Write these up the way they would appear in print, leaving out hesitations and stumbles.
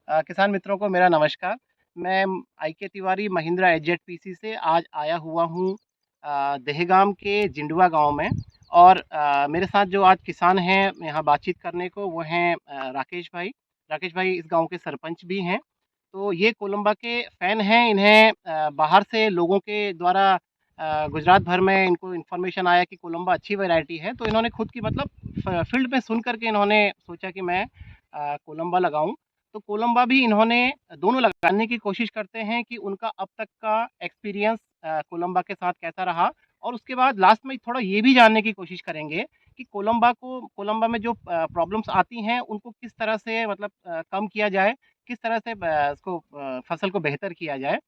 किसान मित्रों को मेरा नमस्कार। मैं आईके तिवारी महिंद्रा एचजेड से आज आया हुआ हूँ दहेगाम के जिंडुआ गांव में। और मेरे साथ जो आज किसान हैं यहाँ बातचीत करने को, वो हैं राकेश भाई। राकेश भाई इस गांव के सरपंच भी हैं। तो ये कोलंबा के फ़ैन हैं। इन्हें बाहर से लोगों के द्वारा गुजरात भर में इनको इन्फॉर्मेशन आया कि कोलंबा अच्छी वैरायटी है, तो इन्होंने खुद की मतलब फील्ड में सुन कर के इन्होंने सोचा कि मैं कोलंबा लगाऊं। तो कोलंबा भी इन्होंने दोनों लगाने की कोशिश करते हैं कि उनका अब तक का एक्सपीरियंस कोलंबा के साथ कैसा रहा। और उसके बाद लास्ट में थोड़ा ये भी जानने की कोशिश करेंगे कि कोलंबा में जो प्रॉब्लम्स आती हैं उनको किस तरह से मतलब कम किया जाए, किस तरह से इसको फसल को बेहतर किया जाए।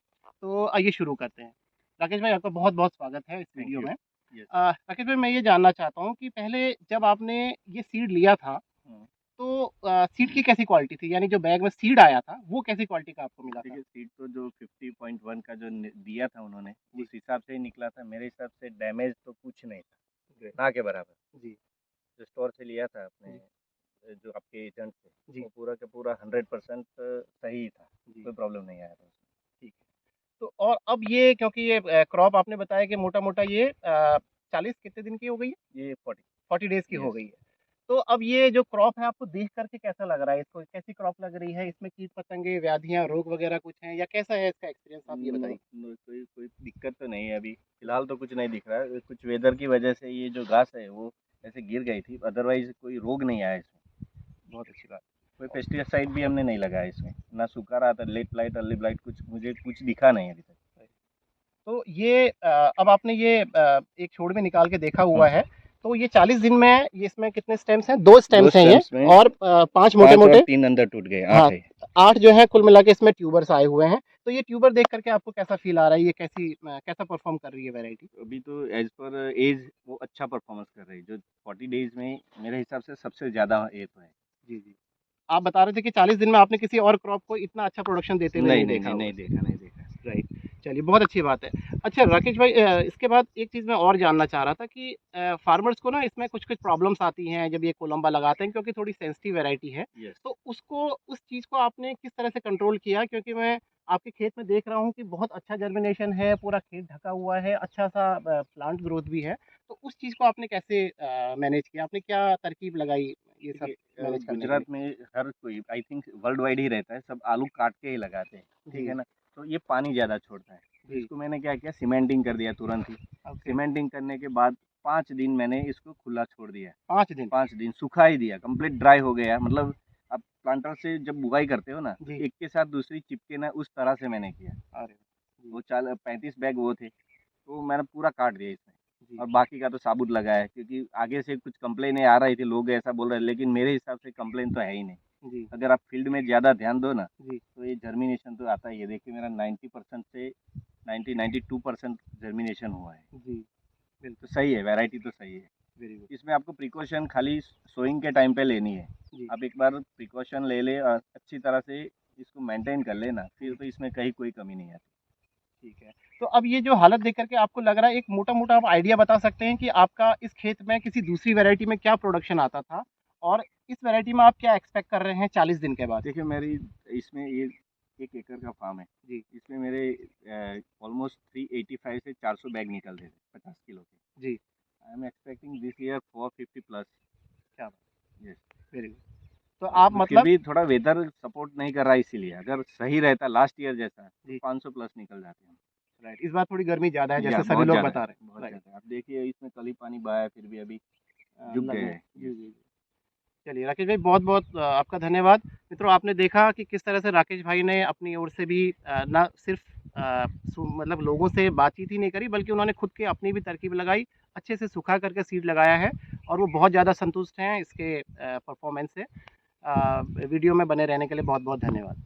तो आइए शुरू करते हैं। राकेश भाई, आपका बहुत बहुत स्वागत है इस थैंक वीडियो यू। में। यस। राकेश भाई, मैं ये जानना चाहता हूँ कि पहले जब आपने ये सीड लिया था, हम्म, तो सीड की कैसी क्वालिटी थी? यानी जो बैग में सीड आया था वो कैसी क्वालिटी का आपको मिला था? देखिए सीट तो जो 50.1 का जो दिया था उन्होंने, जी। उस हिसाब से ही निकला था। मेरे हिसाब से डैमेज तो कुछ नहीं था, ना के बराबर। जी। जो स्टोर से लिया था अपने, जी। जो आपके एजेंट से, जी। वो पूरा का पूरा 100% सही था। जी। कोई प्रॉब्लम नहीं आया था उसमें। ठीक है। तो और अब ये, क्योंकि ये क्रॉप आपने बताया कि मोटा मोटा ये 40 कितने दिन की हो गई है? ये 40। 40 डेज की हो यस। गई है। तो अब ये जो क्रॉप है, आपको देख करके कैसा लग रहा है? इसको कैसी क्रॉप लग रही है? इसमें कीट पतंगे, व्याधियां, रोग वगैरह कुछ हैं, या कैसा है इसका एक्सपीरियंस, आप ये नो, बताइए। नो, कोई कोई दिक्कत तो नहीं है अभी फिलहाल, तो कुछ नहीं दिख रहा है। कुछ वेदर की वजह से ये जो घास है वो ऐसे गिर गई थी, अदरवाइज कोई रोग नहीं आया इसमें। बहुत अच्छी बात। कोई पेस्टिसाइड भी हमने नहीं लगाया इसमें, ना सूखा रहा था, लेट ब्लाइट अर्ली ब्लाइट कुछ मुझे कुछ दिखा नहीं अभी तक। तो ये अब आपने ये एक छोड़ में निकाल के देखा हुआ हम्म, है। तो ये 40 दिन में ये इसमें कितने स्टेम्स हैं? 2 दो स्टेम्स हैं ये। स्टेम्स में और 5 मोटे 5 और मोटे। 3 अंदर टूट गए, हाँ, 8 है। 8 जो है कुल मिला के इसमें ट्यूबर्स आए हुए हैं। तो ये ट्यूबर देख करके आपको कैसा फील आ रहा है? ये कैसा परफॉर्म कर रही है वैरायटी? अभी तो एज पर एज वो अच्छा परफॉर्मेंस कर रही है, जो 40 डेज में मेरे हिसाब से सबसे ज़्यादा ये तो है। जी, जी। आप बता रहे थे कि 40 दिन में आपने किसी और क्रॉप को इतना अच्छा प्रोडक्शन देते हुए नहीं नहीं नहीं देखा नहीं, होगा। नहीं देखा, नहीं देखा। राइट। चलिए, बहुत अच्छी बात है। अच्छा राकेश भाई, इसके बाद एक चीज़ मैं और जानना चाह रहा था कि फार्मर्स को ना इसमें कुछ-कुछ प्रॉब्लम्स आती हैं जब ये कोलंबा लगाते हैं, क्योंकि थोड़ी सेंसिटिव वैरायटी है। यस। तो उस चीज़ को आपने किस तरह से कंट्रोल किया? क्योंकि मैं आपके खेत में देख रहा हूँ कि बहुत अच्छा जर्मिनेशन है, पूरा खेत ढका हुआ है, अच्छा-सा प्लांट ग्रोथ भी है। तो उस चीज़ को आपने कैसे मैनेज किया? आपने क्या तरकीब लगाई ये सब देखिए मैनेज करने के लिए? गुजरात में हर कोई आई थिंक वर्ल्ड वाइड ही रहता है, सब आलू काट के ही लगाते हैं। ठीक जी, है ना। तो ये पानी ज़्यादा छोड़ता है, तो जी। इसको मैंने क्या किया, सीमेंटिंग कर दिया तुरंत ही। ओके। सीमेंटिंग करने के बाद 5 दिन मैंने इसको खुला छोड़ दिया। 5 दिन? 5 दिन सूखा ही दिया, कंप्लीट ड्राई हो गया। मतलब आप प्लांटर से जब बुआई करते हो ना, तो जी। एक के साथ दूसरी चिपके ना, उस तरह से मैंने किया। अरे! जी, वो 35 बैग वो थे, तो मैंने पूरा काट दिया इसमें। जी, और बाकी का तो साबुत लगाया है, क्योंकि आगे से कुछ कंप्लेनें आ रही थी, लोग ऐसा बोल रहे हैं, लेकिन मेरे हिसाब से कंप्लेन तो है ही नहीं। जी, अगर आप फील्ड में ज़्यादा ध्यान दो ना, जी, तो ये जर्मिनेशन तो आता ही है। देखिए मेरा 90% से 92% जर्मिनेशन हुआ है। जी। तो बिल्कुल। सही है, वैरायटी तो सही है। Very good. इसमें आपको प्रिकॉशन खाली सोइंग के टाइम पे लेनी है। जी, आप एक बार प्रिकॉशन ले ले और अच्छी तरह से इसको मेंटेन कर लेना, फिर जी। तो इसमें कहीं कोई कमी नहीं आती। ठीक है। तो अब ये जो हालत देख कर के आपको लग रहा है, एक मोटा-मोटा आप आइडिया बता सकते हैं कि आपका इस खेत में किसी दूसरी वैरायटी में क्या प्रोडक्शन आता था? और इस वैरायटी में आप क्या एक्सपेक्ट कर रहे हैं 40 दिन के बाद? देखिए मेरी इसमें ये 1 एकड़ का फार्म है। जी, इसमें मेरे ऑलमोस्ट 385 से 400 बैग निकलते थे 50 किलो के। जी। I am expecting this year 450 plus. क्या बात! यस। Very good. तो और आप फिर मतलब। भी थोड़ा वेदर सपोर्ट नहीं कर रहा है, इसीलिए अगर सही रहता लास्ट ईयर जैसा, तो जी, 500 प्लस निकल जाते हैं। राइट। इस बार थोड़ी गर्मी ज़्यादा है, या जैसे सभी बहुत लोग ज़्यादा है, बता रहे बहुत हैं। राइट। ज़्यादा है। आप देखिए इसमें कल ही पानी बहाया, फिर भी अभी झुक गए लगने। हैं। जी, यस। जी, जी। चलिए राकेश भाई, बहुत-बहुत आपका धन्यवाद। मित्रों, आपने देखा कि किस तरह से राकेश भाई ने अपनी ओर से भी ना सिर्फ मतलब लोगों से बातचीत ही नहीं करी, बल्कि उन्होंने खुद की अपनी भी तरकीब लगाई, अच्छे से सुखा करके सीड लगाया है। और वो बहुत ज़्यादा संतुष्ट हैं इसके परफॉर्मेंस से। वीडियो में बने रहने के लिए बहुत-बहुत धन्यवाद।